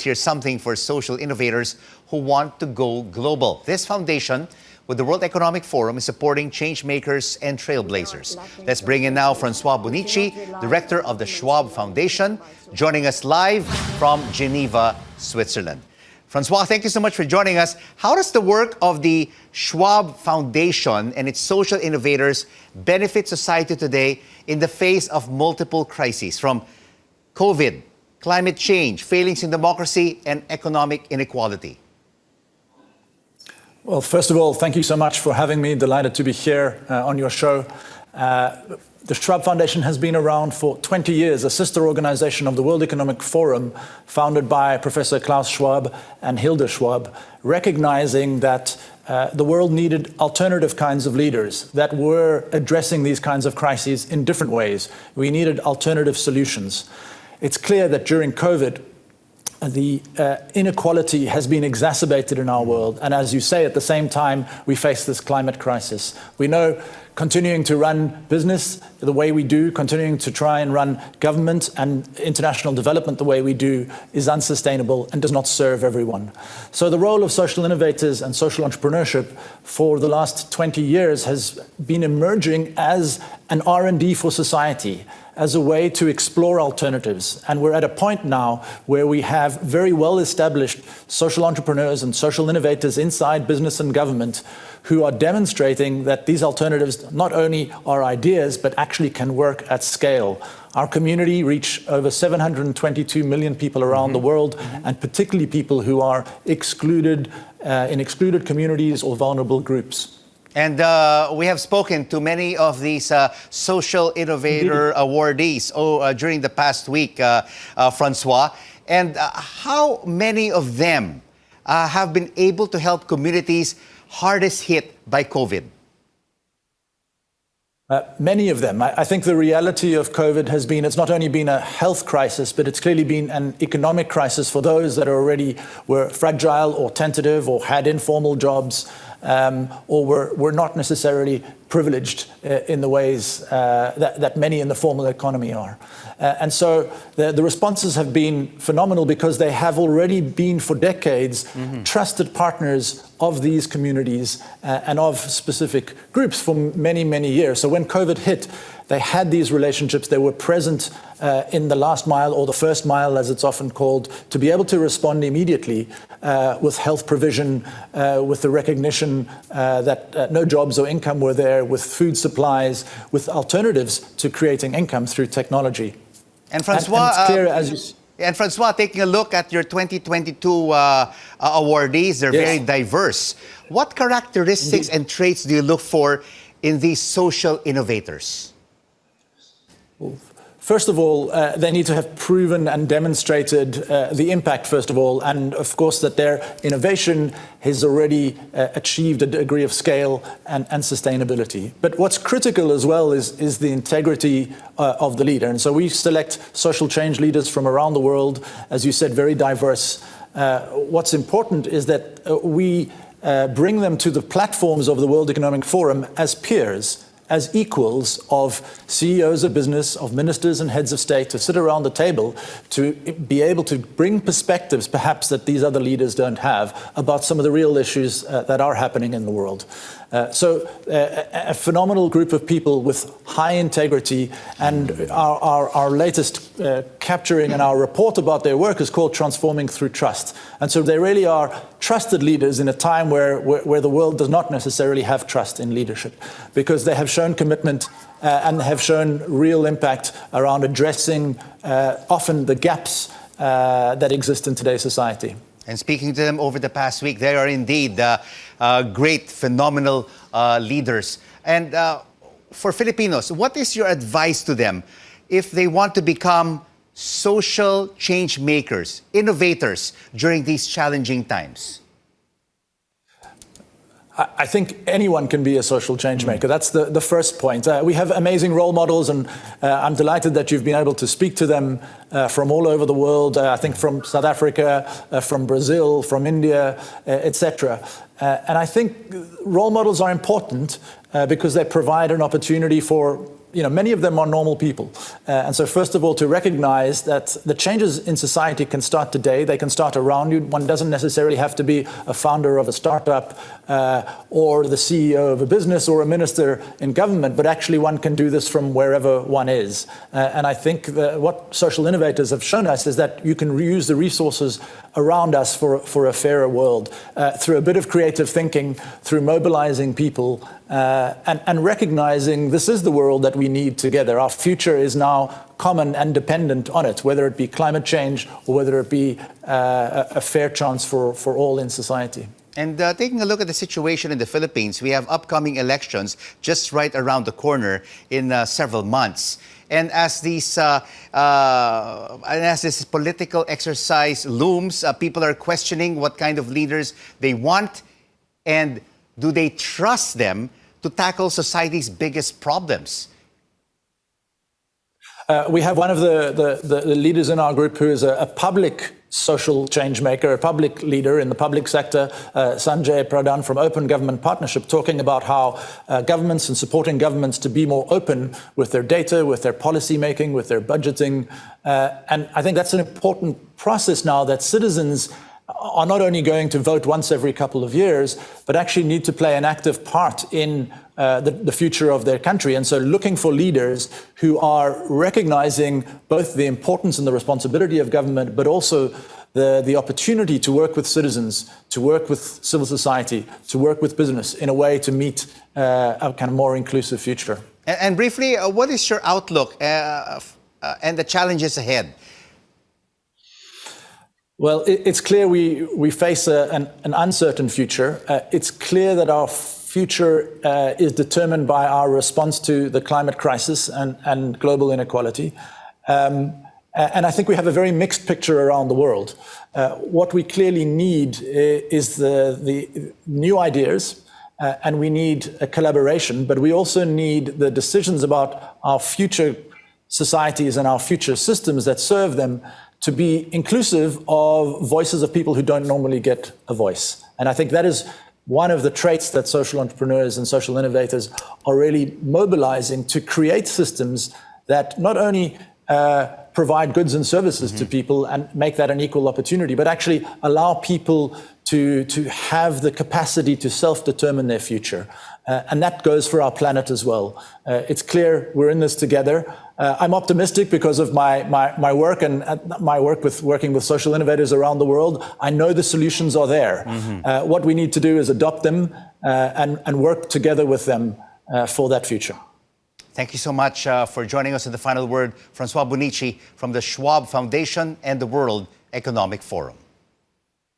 Here's something for social innovators who want to go global. This foundation with the World Economic Forum is supporting changemakers and trailblazers. Let's bring in now François Bonnici, director of the Schwab Foundation, joining us live from Geneva, Switzerland. François, thank you so much for joining us. How does the work of the Schwab Foundation and its social innovators benefit society today in the face of multiple crises, from COVID, climate change, failings in democracy, and economic inequality? Well, first of all, thank you so much for having me. Delighted to be here on your show. The Schwab Foundation has been around for 20 years, a sister organization of the World Economic Forum, founded by Professor Klaus Schwab and Hilde Schwab, recognizing that the world needed alternative kinds of leaders that were addressing these kinds of crises in different ways. We needed alternative solutions. It's clear that during COVID, the inequality has been exacerbated in our world. And as you say, at the same time, we face this climate crisis. We know continuing to run business the way we do, continuing to try and run government and international development the way we do is unsustainable and does not serve everyone. So the role of social innovators and social entrepreneurship for the last 20 years has been emerging as an R&D for society, as a way to explore alternatives. And we're at a point now where we have very well-established social entrepreneurs and social innovators inside business and government who are demonstrating that these alternatives not only are ideas, but actually can work at scale. Our community reach over 722 million people around the world, and particularly people who are excluded in excluded communities or vulnerable groups. And we have spoken to many of these social innovator awardees during the past week, François. And how many of them have been able to help communities hardest hit by COVID? Many of them. I think the reality of COVID has been, it's not only been a health crisis, but it's clearly been an economic crisis for those that already were fragile or tentative or had informal jobs, or were not necessarily privileged in the ways that many in the formal economy are. And so the responses have been phenomenal because they have already been for decades trusted partners of these communities and of specific groups for many, many years. So when COVID hit, they had these relationships. They were present in the last mile, or the first mile, as it's often called, to be able to respond immediately with health provision, with the recognition that no jobs or income were there, with food supplies, with alternatives to creating income through technology. And François, and it's clear, as you and François, taking a look at your 2022 awardees, they're very diverse. What characteristics and traits do you look for in these social innovators? First of all, they need to have proven and demonstrated the impact, first of all, and of course that their innovation has already achieved a degree of scale and sustainability. But what's critical as well is the integrity of the leader. And so we select social change leaders from around the world, as you said, very diverse. What's important is that we bring them to the platforms of the World Economic Forum as peers, as equals of CEOs of business, of ministers and heads of state, to sit around the table to be able to bring perspectives perhaps that these other leaders don't have about some of the real issues that are happening in the world. So a phenomenal group of people with high integrity, and our latest capturing in our report about their work is called Transforming Through Trust. And so they really are trusted leaders in a time where the world does not necessarily have trust in leadership, because they have shown commitment and have shown real impact around addressing often the gaps that exist in today's society. And speaking to them over the past week, they are indeed great, phenomenal leaders. And for Filipinos, what is your advice to them if they want to become social change makers, innovators during these challenging times? I think anyone can be a social change maker. That's the first point. We have amazing role models, and I'm delighted that you've been able to speak to them from all over the world. I think from South Africa, from Brazil, from India, etc. And I think role models are important because they provide an opportunity for many of them are normal people. And so first of all, to recognize that the changes in society can start today, they can start around you. One doesn't necessarily have to be a founder of a startup or the CEO of a business or a minister in government, but actually one can do this from wherever one is. And I think that what social innovators have shown us is that you can reuse the resources around us for a fairer world through a bit of creative thinking, through mobilizing people, and recognizing this is the world that we need together. Our future is now common and dependent on it, whether it be climate change or whether it be a fair chance for all in society. And taking a look at the situation in the Philippines, we have upcoming elections just right around the corner in several months. And as this political exercise looms, people are questioning what kind of leaders they want, and do they trust them to tackle society's biggest problems? We have one of the leaders in our group who is a public social change maker, a public leader in the public sector, Sanjay Pradhan from Open Government Partnership, talking about how governments and supporting governments to be more open with their data, with their policy making, with their budgeting. And I think that's an important process now, that citizens are not only going to vote once every couple of years, but actually need to play an active part in the future of their country. And so looking for leaders who are recognizing both the importance and the responsibility of government, but also the opportunity to work with citizens, to work with civil society, to work with business in a way to meet a kind of more inclusive future. And briefly, what is your outlook and the challenges ahead? Well, it's clear we face an uncertain future. It's clear that our future is determined by our response to the climate crisis and global inequality. And I think we have a very mixed picture around the world. What we clearly need is the new ideas, and we need a collaboration, but we also need the decisions about our future societies and our future systems that serve them to be inclusive of voices of people who don't normally get a voice. And I think that is one of the traits that social entrepreneurs and social innovators are really mobilizing to create systems that not only provide goods and services to people and make that an equal opportunity, but actually allow people to have the capacity to self-determine their future. And that goes for our planet as well. It's clear we're in this together. I'm optimistic because of my work and my work working with social innovators around the world. I know the solutions are there. What we need to do is adopt them and work together with them for that future. Thank you so much for joining us in the final word, François Bonnici from the Schwab Foundation and the World Economic Forum.